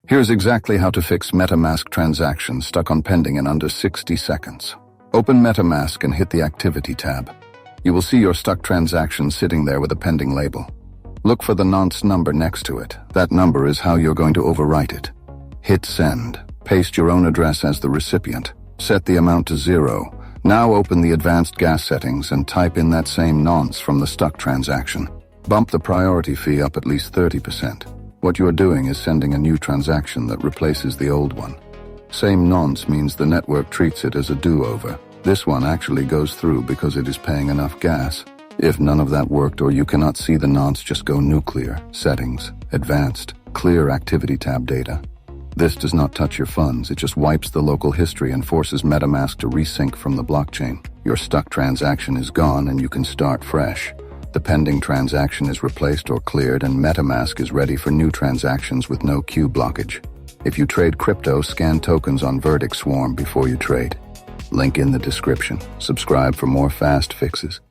Here's exactly how to fix MetaMask transactions stuck on pending in under 60 seconds. Open MetaMask and hit the Activity tab. You will see your stuck transaction sitting there with a pending label. Look for the nonce number next to it. That number is how you're going to overwrite it. Hit Send. Paste your own address as the recipient. Set the amount to 0. Now open the advanced gas settings and type in that same nonce from the stuck transaction. Bump the priority fee up at least 30%. What you're doing is sending a new transaction that replaces the old one. Same nonce means the network treats it as a do-over. This one actually goes through because it is paying enough gas. If none of that worked or you cannot see the nonce, just go Nuclear, Settings, Advanced, Clear Activity tab data. This does not touch your funds, it just wipes the local history and forces MetaMask to resync from the blockchain. Your stuck transaction is gone and you can start fresh. The pending transaction is replaced or cleared and MetaMask is ready for new transactions with no queue blockage. If you trade crypto, scan tokens on VerdictSwarm before you trade. Link in the description. Subscribe for more fast fixes.